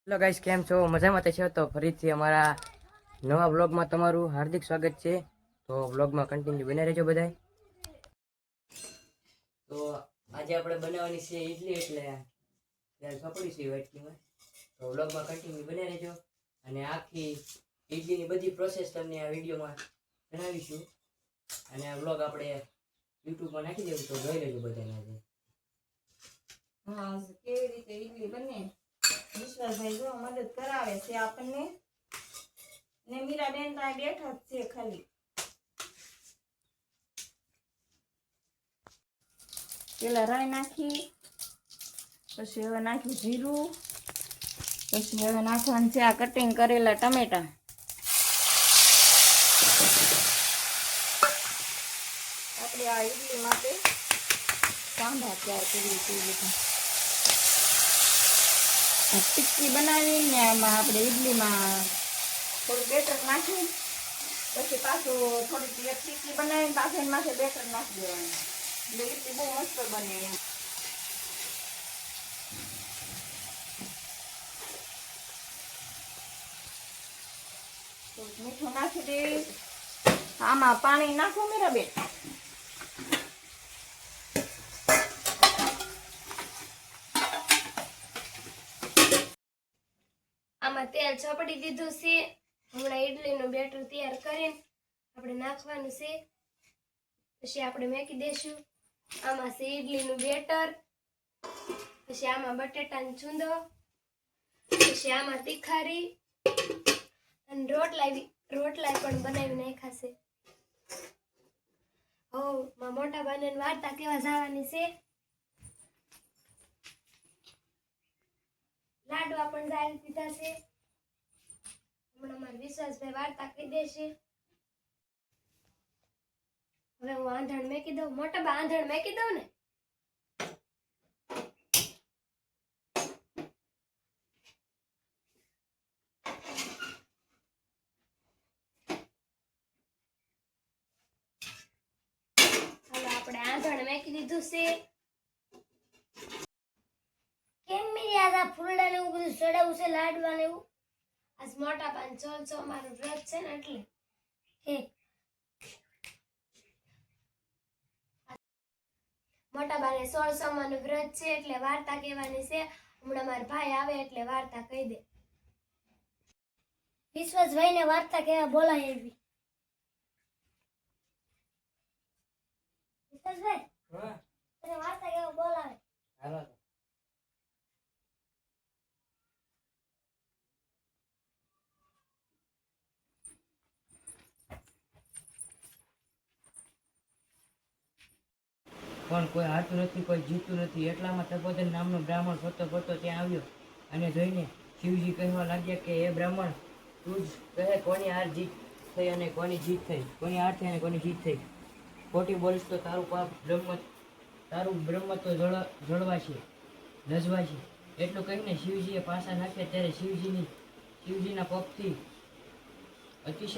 Hello guys, કેમ છો? મજામાં તો છો? તો ફરીથી અમારા નવા બ્લોગમાં તમારું હાર્દિક સ્વાગત છે. તો બ્લોગમાં કન્ટિન્યુ બને રહેજો બધાય. તો આજે આપણે બનાવવાની છે ઈડલી, એટલે ત્યારે સપડી છે વાટકીમાં. તો બ્લોગમાં કન્ટિન્યુ બને રહેજો અને આખી ઈડલીની બધી પ્રોસેસ તમને આ વિડીયોમાં જણાવીશું. અને આ બ્લોગ આપણે યુટ્યુબમાં નાખી દેવું, તો જોઈ લેજો બધાને. આજે હા, કેવી રીતે ઈડલી બને વિશ્વાસભાઈ જો મદદ કરાવે છે આપણને. ને મીરાબેન તો બેઠા જ છે ખાલી. પેલા રાઈ નાખી, પછી હવે નાખ્યું જીરું, પછી હવે નાખવાનું છે આ કટિંગ કરેલા ટમેટા. આપણે આ ઈડલી માટે કાંદા તૈયાર કરીએ છીએ બધા. આ ટિક્કી બનાવીને એમાં આપણે ઈડલીમાં થોડું બેટર નાખી, પછી પાછું થોડીક એક ટિક્કી બનાવીને પાછળ માથે બેટર નાખી દેવાનું. એટલે ઈડલી બહુ મસ્ત બને એમ. થોડુંક મીઠું નાખી દેવી. આમાં પાણી નાખો મીરાબેન. આમાં તેલ ચોપડી દીધું છે. હમણાં ઈડલીનું બેટર તૈયાર કરીને આપણે નાખવાનું છે. પછી આપણે મેકી દેશું. આમાં છે ઈડલીનું બેટર, પછી આમાં બટેટાનો ચૂંદો, પછી આમાં તીખારી અને રોટલા પણ બનાવી નાખ્યા છે. માં મોટા બાને વાર્તા કેવા જવાની છે. લાડવા પણ જાળી દીધા છે. હમણાં મારા વિશ્વાસભાઈ વાર્તા કહી દેશે. હવે હું આંધણ મેકી દઉં. મોટા બા આંધણ મેકી દઉં ને. હાલો, આપણે આંધણ મેકી દીધું છે. કેમ મેરી આ ફૂલડા ને એવું બધું ચડાવું છે, લાડવા ને એવું? આજ મોટા પાન ચોલચો મારું વ્રત છે ને, એટલે મોટા બાને 16 માનું વ્રત છે, એટલે વાર્તા કહેવાની છે. હમણાં મારા ભાઈ આવે એટલે વાર્તા કહી દે. વિશ્વાસભાઈ ને વાર્તા કેવા બોલાય એવી. વિશ્વાસભાઈ, તને વાર્તા કેવા બોલાવે? હાલો. પણ કોઈ હારતું નથી, કોઈ જીતતું નથી. એટલામાં તપોધન નામનો બ્રાહ્મણ ફરતો ફરતો ત્યાં આવ્યો અને જોઈને શિવજી કહેવા લાગ્યા કે એ બ્રાહ્મણ, તું જ કહે કોની હાર જીત થઈ અને કોની જીત થઈ, કોની હાર થઈ અને કોની જીત થઈ. ખોટી બોલીશ તો તારું પાપ બ્રહ્મ તો જળવાશે, લજવાશે. એટલું કહીને શિવજીએ પાસા નાખ્યા, ત્યારે શિવજીના કોપથી અતિશય